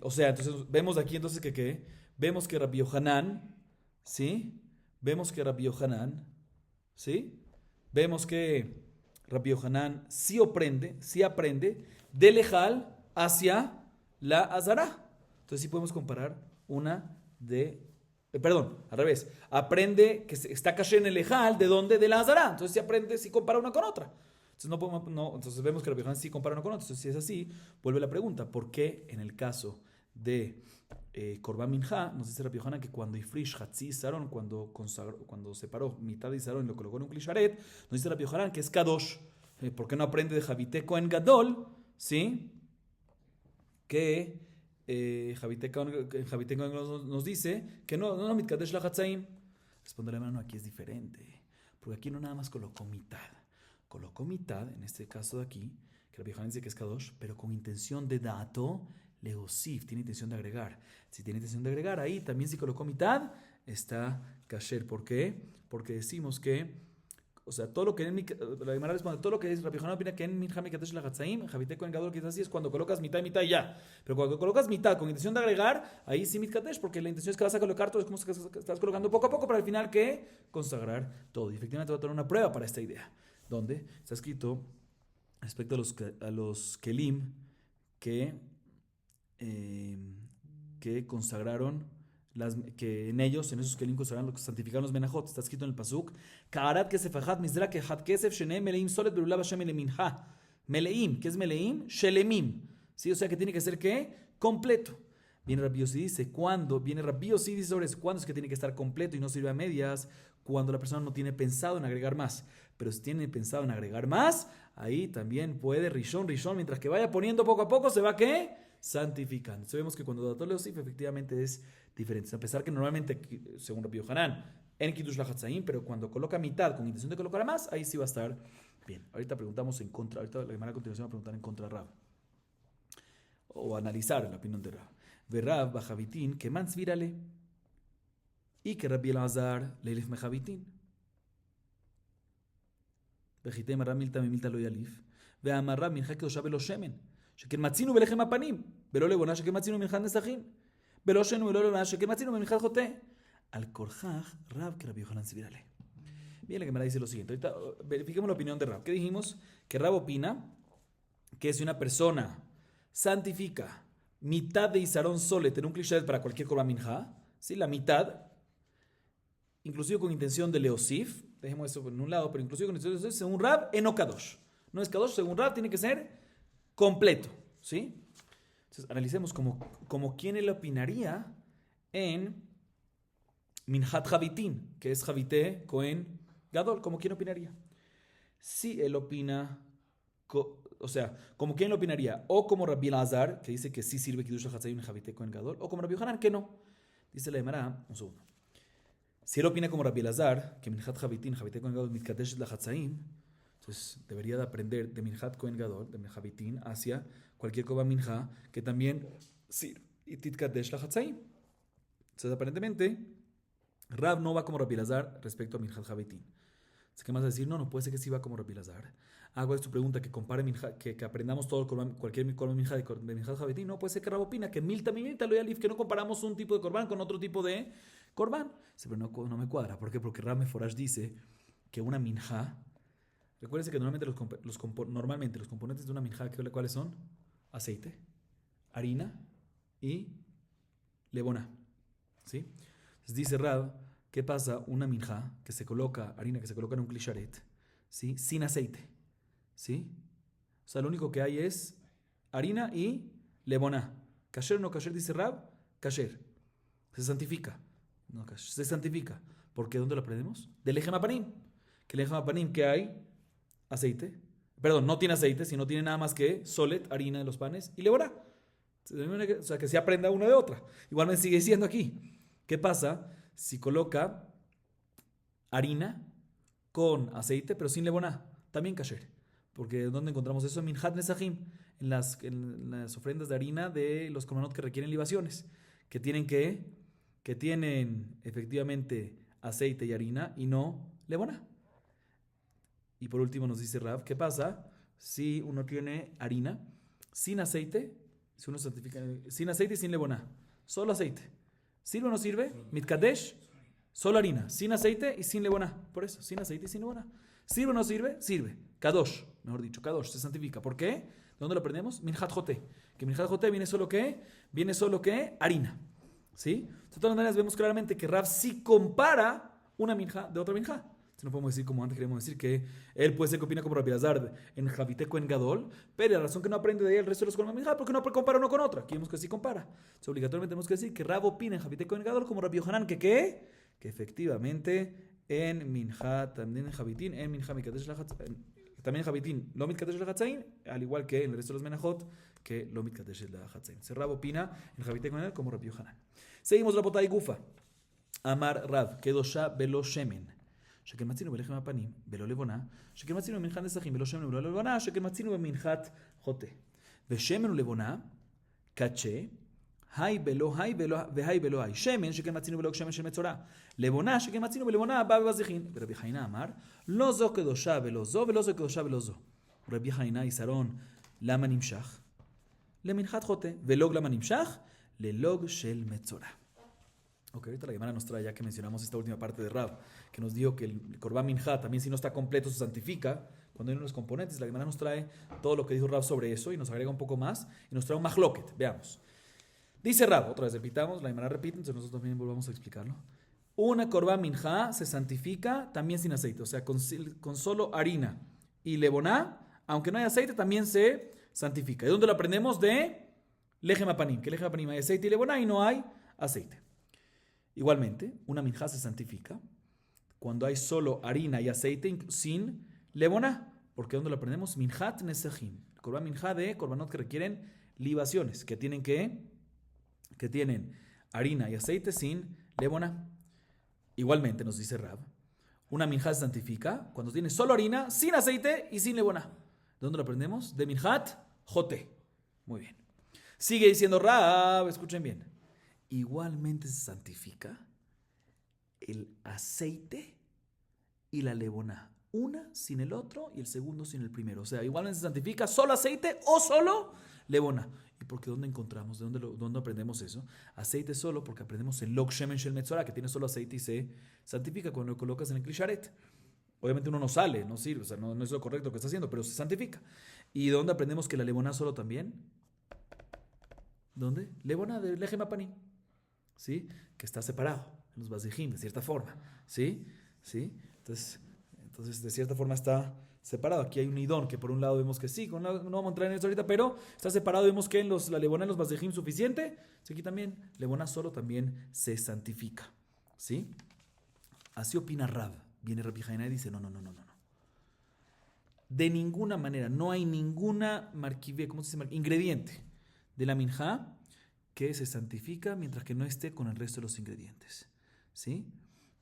o sea, entonces vemos aquí entonces que vemos que Rabbi Yohanan, ¿sí? Vemos que Rabbi Yohanan, ¿sí? Vemos que Rabbi Yohanan sí aprende del Ejal hacia la Azara. Entonces sí podemos comparar una perdón, al revés. Aprende que está kasher en el Ejal, ¿de dónde? De la Azara. Entonces sí aprende, sí compara una con otra. Entonces vemos que Rabbi Yohanan sí compara uno con otro. Entonces, si es así, vuelve la pregunta: ¿por qué en el caso de Korban Minha nos dice Rabbi Yohanan que cuando Ifrish Hatzi Saron, cuando separó mitad de Saron y lo colocó en un Klisharet, nos dice Rabbi Yohanan que es Kadosh? ¿Por qué no aprende de Javité Kohen Gadol? ¿Sí? Que Javité Kohen Gadol nos dice que no Mitkadesh la Hatzaim. Responde la hermano, aquí es diferente. Porque aquí no nada más colocó mitad. Colocó mitad, en este caso de aquí, que Rabbi Yohanan dice que es Kadosh, pero con intención de dato, leosif, tiene intención de agregar. Si tiene intención de agregar, ahí también si colocó mitad, está kasher. ¿Por qué? Porque decimos que, o sea, todo lo que la Gemara responde, todo lo que Rabbi Yohanan opina que en Minha Mikadesh la Hatzaim, Javité Kohen Gadol, que es así, es cuando colocas mitad y mitad y ya. Pero cuando colocas mitad con intención de agregar, ahí sí Mitkadesh, porque la intención es que vas a colocar todo, es como que estás colocando poco a poco para al final que consagrar todo. Y efectivamente va a tener una prueba para esta idea, donde está escrito respecto a los kelim que consagraron, que en esos kelim consagraron lo que santificaron los menajot. Está escrito en el pasuk: Ka'arat kesef achat mizra kehat kesef sheneem meleim solet berulav Hashem eleminha. Meleim, ¿qué es meleim? Shelemim. ¿Sí? O sea que tiene que ser ¿qué? Completo. Viene Rabbi Yossi y dice, dice sobre eso, ¿cuándo es que tiene que estar completo y no sirve a medias? Cuando la persona no tiene pensado en agregar más. Pero si tiene pensado en agregar más, ahí también puede rishon, mientras que vaya poniendo poco a poco, se va ¿qué? Santificando. Entonces vemos que cuando dató Leosif efectivamente es diferente. A pesar que normalmente, según Rabbi Yohanan, en Kiddush la Hatzaim, pero cuando coloca mitad con intención de colocar más, ahí sí va a estar bien. Ahorita preguntamos en contra, ahorita la semana a continuación va a preguntar en contra de Rab. O analizar la opinión de Rab. Verrab bajavitin que mans virale. Y que Rabbi Elazar leilef mejavitin. Vejitem arra milta memilta lo yalif. Veamarra minja que oshabe lo shemen. שכן מצינו בלחם הפנים, ולא לבונה שכן מצינו במנחת נסכים, ולא שנו ולא לבונה שכן מצינו במנחת חוטא. Al korjaj, Rab que Rabbi Yohanan se virale. Bien, la Gemara dice lo siguiente. Ahorita verifiquemos la opinión de Rab. ¿Qué dijimos? Que Rab opina que si una persona santifica mitad de Isarón Solet en un Klisharet para cualquier Korban Minja, ¿sí? La mitad, inclusive con intención de Leosif, dejemos eso en un lado, pero inclusive con intención de Leosif, según Rab, en Kadosh. No es Kadosh, según Rab, tiene que ser completo, ¿sí? Entonces, analicemos como quién él opinaría en Minhat Javitín, que es Javité Cohen Gadol, como quién opinaría. Si él opina, o sea, como quién lo opinaría, o como Rabbi Elazar, que dice que sí sirve Kiddush HaChatzayim en Javité Cohen Gadol, o como Rabbi Yohanan, que no. Dice la Gemara, un segundo. Si él opina como Rabbi Elazar, que Minhat Javitín, Javité Cohen Gadol, Mitkadesh HaChatzayim, entonces debería de aprender de Minhat Kohen Gadol, de Javitín, hacia cualquier Korban Minja que también sirve y Titkadesh la Hatzaim. Entonces aparentemente Rab no va como Rabbi Elazar respecto a Minhat Javitín. ¿Qué más decir? No puede ser que sí va como Rabbi Elazar. ¿Cuál es tu pregunta? Que compare que aprendamos todo cualquier Korban Minja de Minhat Javitín. No, puede ser que Rab opina que milta lo yalif, que no comparamos un tipo de Korban con otro tipo de Korban. Pero no me cuadra. ¿Por qué? Porque Rab Meforash dice que una Minja. Recuérdense que normalmente los componentes de una minja, ¿cuáles son? Aceite, harina y levona. ¿Sí? Entonces dice Rab, ¿qué pasa? Una minja que se coloca, harina que se coloca en un klisharet, ¿sí? Sin aceite. ¿Sí? O sea, lo único que hay es harina y levona. ¿Kasher o no kasher? Dice Rab, kasher. Se santifica. No, kasher. Se santifica. ¿Por qué? ¿Dónde lo aprendemos? Del lechem hapanim. Que el lechem hapanim que hay aceite, Perdón, no tiene aceite, sino tiene nada más que solet, harina de los panes y levorá. O sea, que se aprenda una de otra. Igual me sigue diciendo aquí. ¿Qué pasa si coloca harina con aceite, pero sin levoná? También kasher. Porque ¿dónde encontramos eso? En Minhat Nesachim, en las ofrendas de harina de los korbanot que requieren libaciones, que tienen efectivamente aceite y harina y no levoná. Y por último nos dice Rav, ¿qué pasa si uno tiene harina sin aceite? Si uno santifica sin aceite y sin levoná, solo aceite. ¿Sirve o no sirve? Mitkadesh, solo harina, sin aceite y sin levoná. Por eso, sin aceite y sin levoná. ¿Sirve o no sirve? Sirve. Kadosh, mejor dicho, Kadosh, se santifica. ¿Por qué? ¿De dónde lo aprendemos? Minhat Joté. Que Minhat Joté viene solo que harina. ¿Sí? De todas maneras, vemos claramente que Rav sí compara una minja de otra minja. No podemos decir como antes queremos decir que él puede ser que opina como Rabbi Elazar en Javite Kohen Gadol, pero la razón que no aprende de ahí el resto de los Kohen Minja porque no compara uno con otra. Aquí vemos que sí compara. Entonces, obligatoriamente tenemos que decir que Rab opina en Javite Kohen Gadol como Rabbi Yohanan, que efectivamente en Minja, también en Javitín, en Minja Mikadesh Lahatzain, también en Javitín, lo Mikadesh Lahatzain, al igual que en el resto de los Menajot, que lo Mikadesh Lahatzain. Rab opina en Javite Kohen Gadol como Rabbi Yohanan. Seguimos la Potay Gufa. Amar Rab, Kedosha Belo Shemen. שכן מצינו בלחם הפנים, בלא לבונה, שכן מצינו במנחת נסכים, בלא שמן ובלא לבונה, שכן מצינו במנחת חוטא. ושמן ולבונה, קדשה, היי בלא והי בלא היי. שמן, שכן מצינו בלא שמן של מצורע. לבונה, שכן מצינו בלבונה, בא בבזיחין. ורבי חיינה אמר, לא זו קדושה ולא זו, ולא זו קדושה ולא זו. רבי חיינה יסרון, למה נמשך? למנחת חוטא. ולוג למה נמשך? ללוג של מצורע. Ok, ahorita la Gemara nos trae, ya que mencionamos esta última parte de Rab, que nos dijo que el Korban Minja también si no está completo se santifica cuando hay unos componentes. La Gemara nos trae todo lo que dijo Rab sobre eso y nos agrega un poco más y nos trae un mahloket. Veamos. Dice Rab, otra vez repitamos, la Gemara repite, entonces nosotros también volvamos a explicarlo. Una Korban Minja se santifica también sin aceite, o sea, con solo harina y levoná, aunque no hay aceite, también se santifica. ¿De dónde lo aprendemos? De Lechem Apanim, que Lechem Apanim hay aceite y levoná y no hay aceite. Igualmente, una minja se santifica cuando hay solo harina y aceite sin levoná. Porque ¿dónde lo aprendemos? Minjat nesachim. Korban minja de korbanot que requieren libaciones, que tienen harina y aceite sin levoná. Igualmente, nos dice Rab, una minja se santifica cuando tiene solo harina, sin aceite y sin levoná. ¿De dónde lo aprendemos? De minjat jote. Muy bien. Sigue diciendo Rab, escuchen bien. Igualmente se santifica el aceite y la levoná. Una sin el otro y el segundo sin el primero. O sea, igualmente se santifica solo aceite o solo levoná. ¿Y por qué dónde encontramos? ¿De dónde aprendemos eso? Aceite solo porque aprendemos en Log Shemen Shel Metzorah, que tiene solo aceite y se santifica cuando lo colocas en el Klisharet. Obviamente uno no sale, no sirve, o sea, no es lo correcto que está haciendo, pero se santifica. ¿Y de dónde aprendemos que la levoná solo también? ¿Dónde? Levoná de Lechem Apanim. ¿Sí? Que está separado en los bazijim, de cierta forma. ¿Sí? ¿Sí? Entonces, de cierta forma está separado. Aquí hay un idón que por un lado vemos que sí, no vamos a entrar en eso ahorita, pero está separado. Vemos que la levoná en los bazijim suficiente. Aquí también, levoná solo también se santifica. ¿Sí? Así opina Rab. Viene Rabbi Haina y dice, no. De ninguna manera, no hay ninguna ingrediente de la minjá que se santifica mientras que no esté con el resto de los ingredientes. ¿Sí?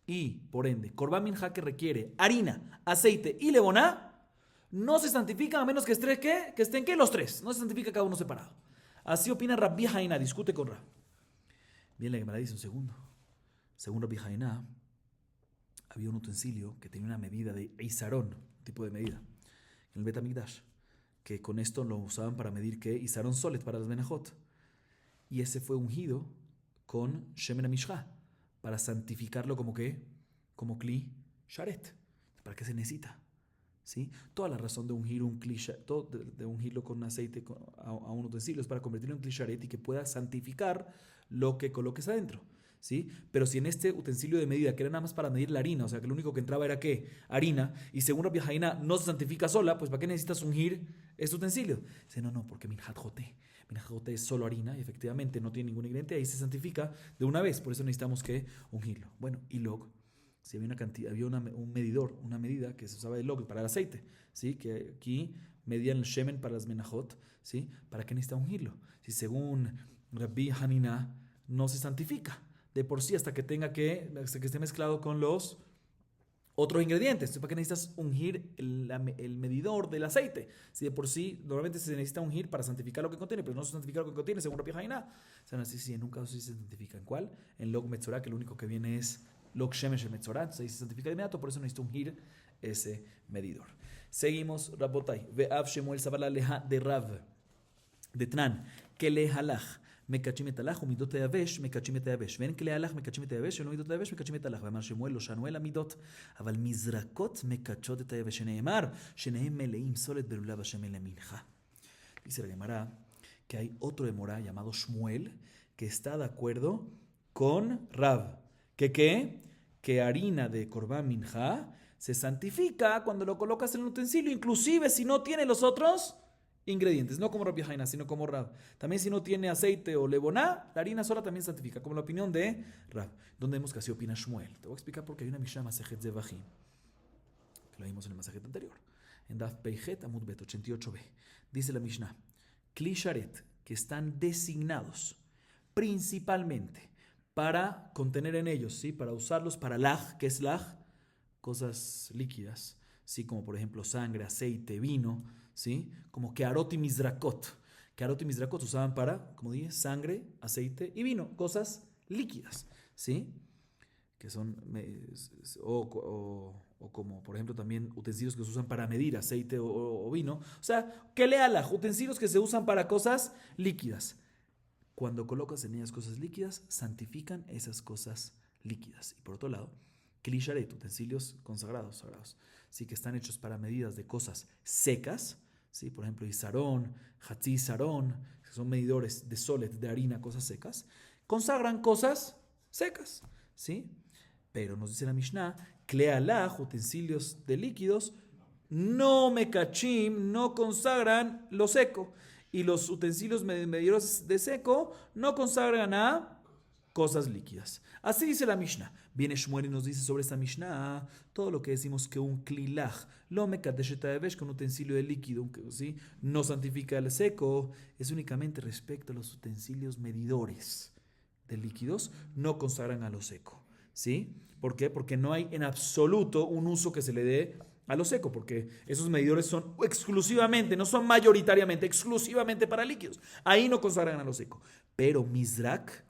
Y, por ende, Korban Minja que requiere harina, aceite y levoná, no se santifica a menos que estén los tres. No se santifica cada uno separado. Así opina Rabbi Haina, discute con Rab. Bien, la Gemara dice un segundo. Según Rabbi Haina, había un utensilio que tenía una medida de Isarón, tipo de medida, en el Bet HaMikdash, que con esto lo usaban para medir que Isarón Solet para las Menajot. Y ese fue ungido con Shemen HaMishcha para santificarlo como Kli Sharet. ¿Para qué se necesita? ¿Sí? Toda la razón de ungir de ungirlo con aceite a un utensilio es para convertirlo en Kli Sharet y que pueda santificar lo que coloques adentro. ¿Sí? Pero si en este utensilio de medida, que era nada más para medir la harina, o sea que lo único que entraba era ¿qué? Harina, y según Rabbi Haina no se santifica sola, pues ¿para qué necesitas ungir este utensilio? Dice, no, porque Minjat Joté. Minjat Joté es solo harina y efectivamente no tiene ningún ingrediente, ahí se santifica de una vez, por eso necesitamos que ungirlo. Bueno, y luego, Si había una cantidad, había un medidor, una medida que se usaba de log para el aceite, ¿sí? Que aquí medían el shemen para las menajot, ¿sí? ¿Para qué necesita ungirlo? Si según Rabbi Hanina no se santifica de por sí hasta que esté mezclado con los otros ingredientes. Entonces, ¿para qué necesitas ungir el medidor del aceite? Si de por sí normalmente se necesita ungir para santificar lo que contiene, pero no se santifica lo que contiene según Rabbi Hanina. O sea, así, sí, en un caso sí se santifica. ¿En cuál? En log metzorah, que lo único que viene es log shemesh metzorah, entonces ahí se santifica de inmediato, por eso necesito ungir ese medidor. Seguimos, Rabotai. Ve'av Shemuel Sabala leha de Rav, de Tnan, que le halach. מקדשים את הלך ומידות היבש מקדשים את היבש ואין כלי הלך מקדשים את היבש ולא מידות היבש מקדשים את הלך ואמר שמואל לא שנו אלא מידות אבל מזרקות מקדשות את היבש שנאמר שניהם מלאים סולת בלולב השמן למנחה. Dice la Gemara que hay otro Emorá llamado Shmuel que está de acuerdo con Rav que harina de Corbán Minja se santifica cuando lo colocas en el utensilio, inclusive si no tiene los otros ingredientes, no como Rabbi Haina, sino como Rav. También si no tiene aceite o levoná, la harina sola también santifica, como la opinión de Rav. ¿Dónde vemos que así opina Shmuel? Te voy a explicar porque hay una Mishnah Masejet Zevachim, que lo vimos en el Masejet anterior, en Daf Peijet Amud Bet 88b. Dice la Mishnah, Kli Sharet, que están designados principalmente para contener en ellos, ¿sí? Para usarlos para laj, ¿qué es laj? Cosas líquidas, ¿sí? Como por ejemplo sangre, aceite, vino, ¿sí? Como kearot y mizrakot. Kearot y mizrakot usaban para, como dije, sangre, aceite y vino, cosas líquidas, ¿sí? Que son, o como por ejemplo también utensilios que se usan para medir aceite o vino. O sea, que leala, utensilios que se usan para cosas líquidas. Cuando colocas en ellas cosas líquidas, santifican esas cosas líquidas. Y por otro lado, klisharet, utensilios consagrados, sagrados, sí, que están hechos para medidas de cosas secas, ¿sí? Por ejemplo, isarón, hatzi isarón, que son medidores de solet, de harina, cosas secas, consagran cosas secas, ¿sí? Pero nos dice la Mishnah, klealaj, utensilios de líquidos, no mekachim, no consagran lo seco. Y los utensilios medidores de seco no consagran a cosas líquidas. Así dice la Mishnah. Viene Shmuel y nos dice sobre esta Mishnah todo lo que decimos que un klilaj, lo mekadeshet hayevesh, que un utensilio de líquido, ¿sí? No santifica el seco, es únicamente respecto a los utensilios medidores de líquidos, no consagran a lo seco, ¿sí? ¿Por qué? Porque no hay en absoluto un uso que se le dé a lo seco, porque esos medidores son exclusivamente, no son mayoritariamente, exclusivamente para líquidos. Ahí no consagran a lo seco. Pero mizrak,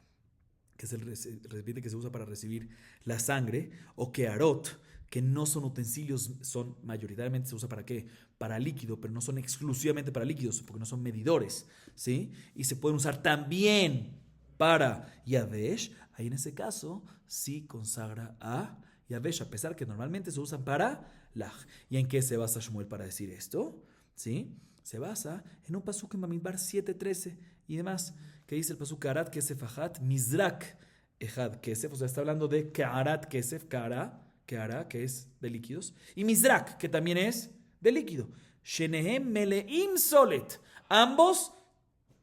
que es el recipiente que se usa para recibir la sangre, o kearot, que no son utensilios, son mayoritariamente se usa para qué? Para líquido, pero no son exclusivamente para líquidos, porque no son medidores, ¿sí? Y se pueden usar también para yavesh, ahí en ese caso sí consagra a yavesh, a pesar que normalmente se usan para laj. ¿Y en qué se basa Shmuel para decir esto? ¿Sí? Se basa en un pasuk en Bamidbar 7:13 y demás, que dice el pasuk Ka'arat kesef achat mizrak ejad kesef, o sea, está hablando de Ka'arat kesef, Ka'ara, que es de líquidos, y mizrak, que también es de líquido. Shenehem meleim solet, ambos,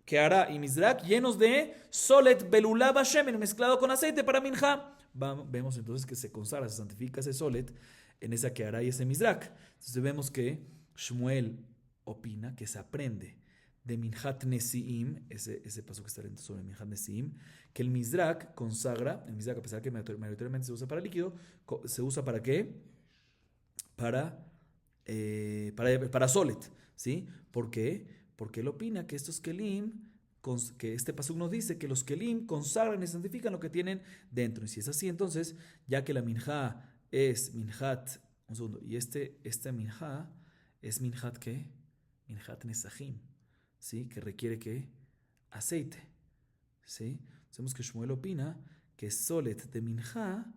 Ka'ara y mizrak, llenos de solet belulaba shemen, mezclado con aceite para minja. Vemos entonces que se consagra, se santifica ese solet en esa Ka'ara y ese mizrak. Entonces vemos que Shmuel opina que se aprende de Minhat Nesiim, ese paso que está lento sobre Minhat Nesiim, que el Mizrak consagra, el Mizrak, a pesar que mayoritariamente se usa para líquido, se usa para qué? Para Solet, ¿sí? ¿Por qué? Porque él opina que estos Kelim, que este pasuk nos dice que los Kelim consagran y santifican lo que tienen dentro. Y si es así, entonces, ya que la Minha es Minhat, un segundo, y esta Minha es Minhat, ¿qué? Minhat Nesachim, ¿sí? Que requiere ¿qué? Aceite, ¿sí? Sabemos que Shmuel opina que Solet de Minja,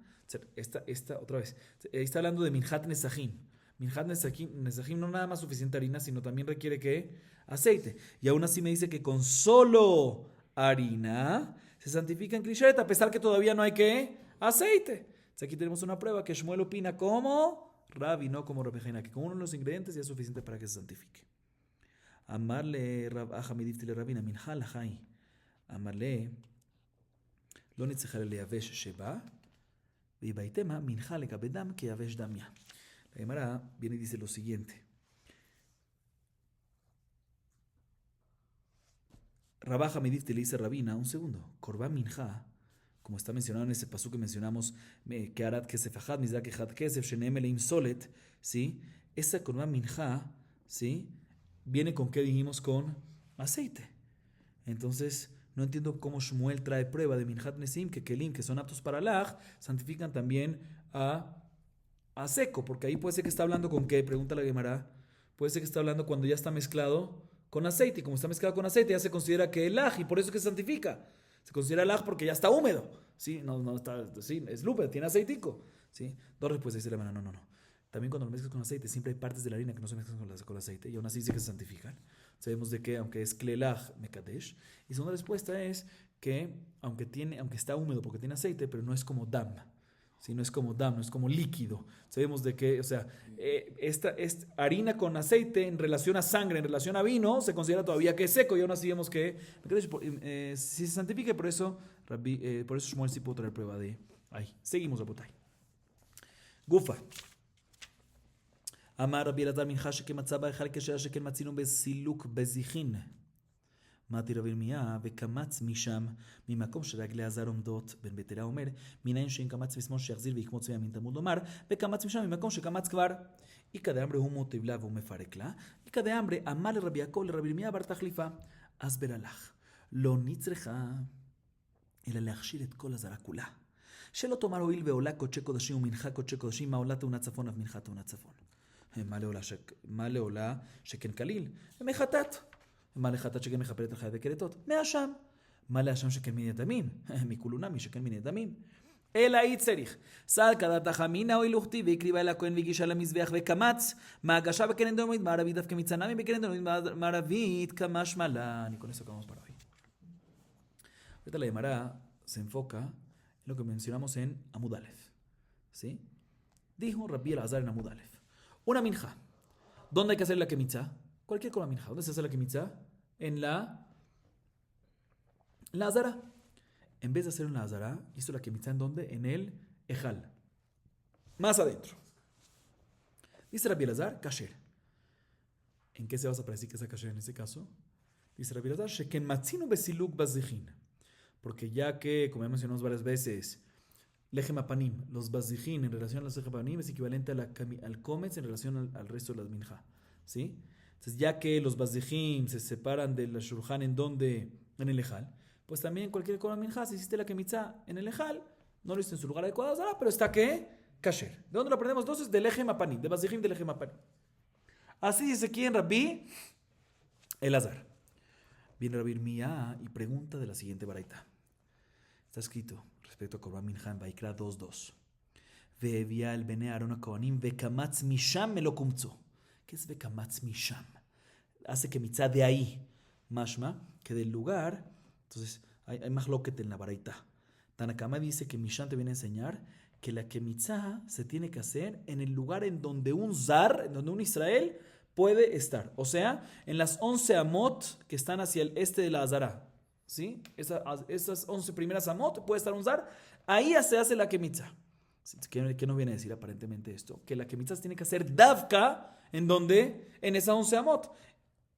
otra vez, está hablando de Minhat Nesachim. Minhat Nesachim no nada más suficiente harina, sino también requiere ¿qué? Aceite. Y aún así me dice que con solo harina se santifica en Klisharet, a pesar que todavía no hay ¿qué? Aceite. Entonces aquí tenemos una prueba que Shmuel opina como Rabbi, no como Rabbi Haina, que con uno de los ingredientes ya es suficiente para que se santifique. Amarle Rab Aja Midiftile Rabina Minhal Hai. Amarle Lo Nitzachar Leavesh Sheba Vivaitema minja le kabedam que avesh damia. La Gemara viene y dice lo siguiente. Rabaja Medif te le dice Rabina, un segundo. Korban minja, como está mencionado en ese pasú que mencionamos, que arat kesef ajad, mizda que had kesef, shenem eleim solet, ¿sí? Esa korban minja, ¿sí? Viene con qué dijimos, con aceite. Entonces, no entiendo cómo Shmuel trae prueba de minjat nesim, que kelim, que son aptos para laj, santifican también a seco, porque ahí puede ser que está hablando con qué, pregunta la Gemara, puede ser que está hablando cuando ya está mezclado con aceite, y como está mezclado con aceite ya se considera que el laj, y por eso es que se santifica. Se considera laj porque ya está húmedo, ¿sí? No está, sí, es lupe, tiene aceitico, ¿sí? Dos respuestas dice la Gemara, no. También cuando lo mezclas con aceite, siempre hay partes de la harina que no se mezclan con aceite, y aún así dice que se santifican. Sabemos de que, aunque es klelaj mekadesh, y segunda respuesta es que, aunque está húmedo porque tiene aceite, pero no es como dam, ¿sí? No es como dam, no es como líquido. Sabemos de que, o sea, esta harina con aceite en relación a sangre, en relación a vino, se considera todavía que es seco, y aún así vemos que si se santifica, por eso Shmuel sí pudo traer prueba de ahí. Seguimos a Botay. Gufa. אמר רבי אלעזר מנחה שכמצא בהיכל כשעה שכן מצינו בסילוק בזיחין. אמרתי רבי ירמיה וקמץ משם ממקום שרגלי הזר עומדות. בן ביתרה אומר מנין שאם קמץ משמאל שיחזיר ויקמוץ מימין תלמוד לומר וקמץ משם ממקום שקמץ כבר. איכא דאמרי הוא מוטיב לה והוא מפרק לה. איכא דאמרי אמר לרבי יעקב לרבי ירמיה בר תחליפה. אסבר הלך לא נצרכה אלא להכשיר את כל הזרה כולה. שלא תאמר הואיל ועולה קודשי קודשים ומנחה קודשי קודשים מה עולה תאונת צפון אף מנחה תאונת צפון. מה לעולה שכן כליל? מחטאת. מה לחטאת שכן מכפרת על חיה וכרתות? מהאשם. מה לאשם שכן מיני דמים? מכולונמי שכן מיני דמים. אלא היא צריך. סל כדת החמינה או הילוכתי והקריבה אל הכהן והגישה למזבח וקמץ. מה הגשה בקרן דרומית מערבית דווקא מצנמי בקרן דרומית מערבית כמה שמלה. אני con eso acabamos para hoy. Ahorita la Gemara se enfoca en lo que mencionamos en Amud Aleph. ¿Sí? Dijo Rabbi Elazar en Amud Aleph. Una minja. ¿Dónde hay que hacer la kemitza? Cualquier cosa minja. ¿Dónde se hace la kemitza? En la azara. En vez de hacer en la azara, hizo la kemitza ¿en dónde? En el ejal. Más adentro. Dice Rabbi Elazar, kasher. ¿En qué se basa para decir que es kasher en ese caso? Dice Rabbi Elazar, sheken matzinu besiluk bazichin. Porque ya que, como ya mencionamos varias veces, Lechem apanim, los bazijin en relación a los lechem apanim es equivalente al kometz en relación al resto de las minja, ¿sí? Entonces, ya que los bazijin se separan del shulchan en el ejal, pues también cualquier cosa minja, si hiciste la kemitza en el ejal, no lo hiciste en su lugar adecuado, pero está que kasher. ¿De dónde lo aprendemos entonces? De lechem apanim, de bazijin de lechem apanim. Así dice aquí en Rabbi Elazar. Viene Rabbi Yirmiyah y pregunta de la siguiente baraita. Está escrito respecto a Korban Mincha en Vaikra 2.2. Ve'evia el bene Aaron HaKohanim ve'kamatz misham me lo kumtzu. ¿Qué es ve'kamatz misham? Hace que mitzá de ahí. Mashma, que del lugar. Entonces, hay más loquete en la baraita. Tanakama dice que misham te viene a enseñar que la kemitzá se tiene que hacer en el lugar en donde un zar, en donde un Israel puede estar. O sea, en las 11 amot que están hacia el este de la Azara. ¿Sí? Esas 11 primeras amot, puede estar un zar, ahí ya se hace la kemitza. ¿Qué nos viene a decir aparentemente esto? Que la kemitza se tiene que hacer davka, ¿en dónde? En esas 11 amot.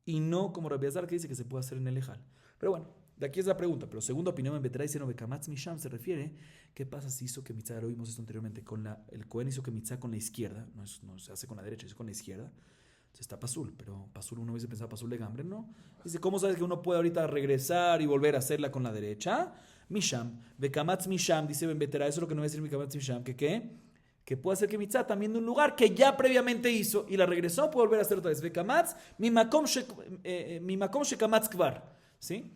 Y no como Rabbi Elazar que dice que se puede hacer en el ejal. Pero bueno, de aquí es la pregunta. Pero segunda opinión en Betra dice, no, Bekamatz Misham se refiere, ¿qué pasa si hizo kemitza? Lo vimos esto anteriormente, el Cohen hizo kemitza con la izquierda, no se hace con la derecha, hizo con la izquierda. Entonces está pasul, pero pasul uno hubiese pensado pasul de gambre, ¿no? Dice, ¿cómo sabes que uno puede ahorita regresar y volver a hacerla con la derecha? Misham, Bekamatz Misham, dice Ben Betera, eso es lo que no va a decir Bekamatz Misham, que ¿qué? Que puede hacer que mitzá también de un lugar que ya previamente hizo y la regresó, puede volver a hacer otra vez. Bekamatz, mi makom shekamatz kvar, ¿sí?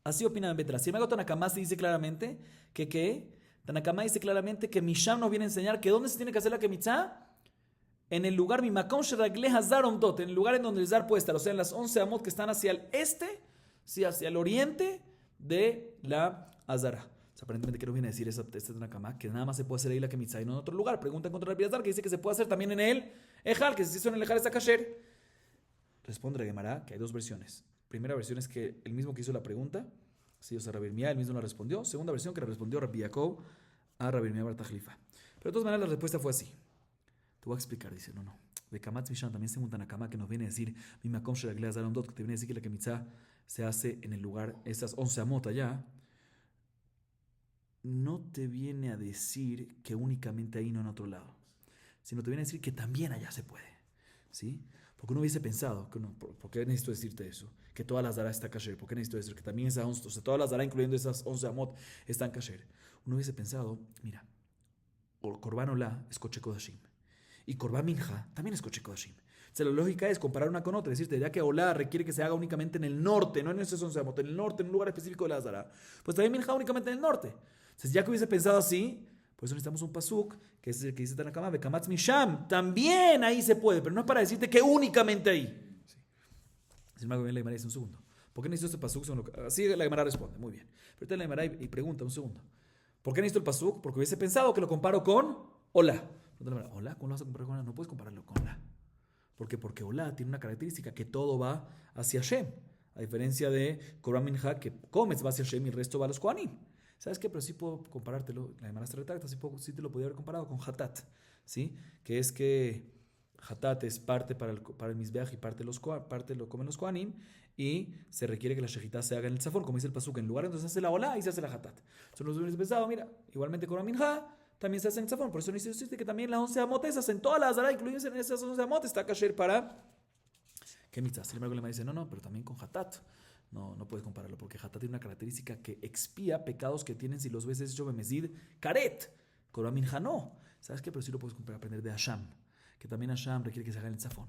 Así opina Ben Betera. Sin embargo, Tanakama dice claramente que ¿qué? Tanakama dice claramente que Misham nos viene a enseñar que ¿dónde se tiene que hacer la kemitza? En el lugar, en el lugar en donde el zar puede estar, o sea, en las 11 amot que están hacia el este, sí, hacia el oriente de la azara. O sea, aparentemente, ¿qué nos viene a decir este Tanakama? Que nada más se puede hacer ahí la kemitza y no en otro lugar. Pregunta contra Rabbi Elazar que dice que se puede hacer también en el ejal, que si se hizo en el ejal está kasher. Responde la Gemara que hay dos versiones. Primera versión es que el mismo que hizo la pregunta, sí, o sea, Rabbi Yirmiyah, él mismo la respondió. Segunda versión que la respondió Rabbi Yaakov a Rabbi Yirmiyah bar Tajlifa. Pero de todas maneras la respuesta fue así. Te voy a explicar, dice, no. Bekamatz Mishan también se juntan a Kama que nos viene a decir, Mimakom Shelaglea Zarondot, que te viene a decir que la Kemitza se hace en el lugar, esas 11 amot allá. No te viene a decir que únicamente ahí, no en otro lado, sino te viene a decir que también allá se puede, ¿sí? Porque uno hubiese pensado, ¿por qué necesito decirte eso? Que todas las dará está kasher. ¿Por qué necesito decir que también esas 11, o sea, todas las dará, incluyendo esas 11 amot, están kasher? Uno hubiese pensado, mira, Korban Olá es Koche Kodashim y Korban Minja también es Koche Kodashim. O sea, la lógica es comparar una con otra, decirte, ya que Olá requiere que se haga únicamente en el norte, no en esos 11 amot, en el norte, en un lugar específico de la Zara, pues también Minja únicamente en el norte. Entonces, ya que hubiese pensado así, por eso necesitamos un pasuk, que es el que dice Tanakama, Bekamatz Misham, también ahí se puede, pero no es para decirte que únicamente ahí. Sí. Sin embargo, bien la Gemara dice un segundo. ¿Por qué necesito este pasuk? Así la Gemara responde, muy bien. Pero está la Gemara y pregunta un segundo. ¿Por qué necesito el pasuk? Porque hubiese pensado que lo comparo con Olá. Olá, ¿cómo lo vas a comparar con Olá? No puedes compararlo con Olá. ¿Por qué? Porque Olá tiene una característica que todo va hacia Hashem. A diferencia de Korban Minja, que comes va hacia Hashem y el resto va a los Kohanim. ¿Sabes qué? Pero sí puedo comparártelo, la Gemara está retracta, sí te lo podría haber comparado con Hatat, ¿sí? Que es que Hatat es parte para el Mizbeach y parte lo comen los Kohanim y se requiere que la Shejitá se haga en el Zafón, como dice el Pasuk, en lugar donde se hace la Olá y se hace la Hatat. Entonces los hubieran pensado, mira, igualmente con la Minja también se hace en el Zafón, por eso necesito que también las 11 amot esas, en todas las Azara, incluidas en esas 11 amot, está kasher para... ¿Qué mitzvah? Sin embargo, le dice, no, pero también con Hatat. No puedes compararlo porque Hatat tiene una característica que expía pecados que tienen si los ves hecho Bemezid Karet. Korban Minja no. ¿Sabes qué? Pero sí lo puedes aprender de Hasham, que también Hasham requiere que se haga en el Zafón.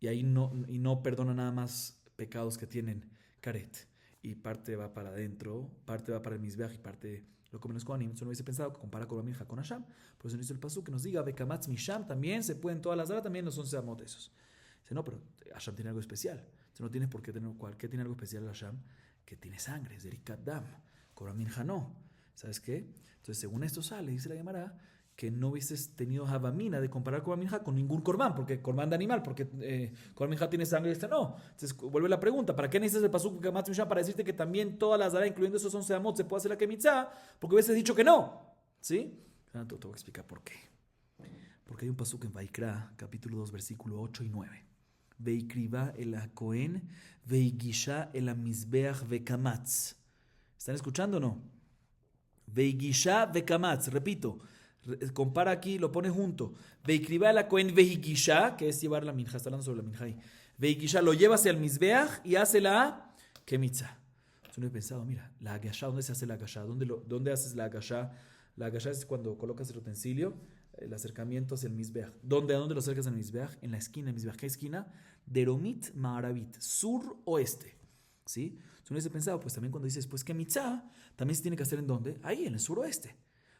Y ahí no perdona nada más pecados que tienen Karet. Y parte va para adentro, parte va para el Mizbeach y parte lo comen los Kohanim. Eso no hubiese pensado que compara Korban Minja con Hasham. Por eso no hizo el pasuk que nos diga Bekamatz Misham también se pueden todas las horas, también los 11 amot esos. Dice, no, pero Hasham tiene algo especial. No tienes por qué tener ¿qué tiene algo especial el Hasham? Que tiene sangre, es de Rikat Dam. Korban Minja no. ¿Sabes qué? Entonces, según esto sale, dice la Gemara, que no hubieses tenido Havamina de comparar Korban Minja con ningún Korban, porque Korban de animal, porque Korban Minja tiene sangre y este no. Entonces, vuelve la pregunta, ¿para qué necesitas el pasuk Bekamatz Misham para decirte que también todas las dará, incluyendo esos 11 amot, se puede hacer la Kemitza? Porque hubieses dicho que no. ¿Sí? Te voy a explicar por qué. Porque hay un pasuk en Vaikra, capítulo 2, versículo 8 y 9. Veikriva el Kohen, Veigisha el Mizbeach Vekamatz. ¿Están escuchando o no? Veigisha Vekamatz, repito, compara aquí, lo pone junto. Veikriva el Kohen, Veigisha, que es llevar la minja, está hablando sobre la minja ahí. Veigisha lo lleva hacia el Mizbeach y hace la Kemitza. Yo no he pensado, mira, la Agashá, ¿dónde se hace la Agashá? ¿Dónde haces la Agashá? La Agashá es cuando colocas el utensilio, el acercamiento hacia el Mizbeach. ¿A dónde lo acercas en el Mizbeach? En la esquina, el Mizbeach. ¿Qué esquina? Deromit Ma'arabit, sur-oeste. ¿Sí? Si uno hubiese pensado, pues también cuando dices, pues que mitzá, también se tiene que hacer en dónde? Ahí, en el suroeste.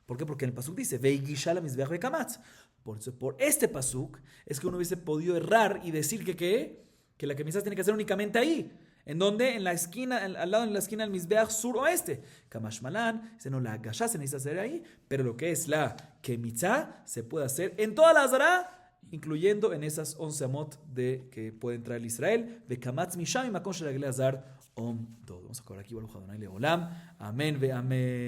¿Por qué? Porque en el pasuk dice, Veigisha la Mizbeach Bekamatz. Por este pasuk es que uno hubiese podido errar y decir que la que mitzá tiene que hacer únicamente ahí. ¿En dónde? En la esquina, al lado de la esquina del Mizbeach sur-oeste. Kamash Malan, la Agashá se necesita hacer ahí, pero lo que es la Kemitza se puede hacer en toda la Azara, incluyendo en esas 11 amot que puede entrar el Israel. Bekamatz Misham y Makon Shel Azar Om Todo. Vamos a acabar aquí, Baruch Adonai Leolam. Amén ve amén.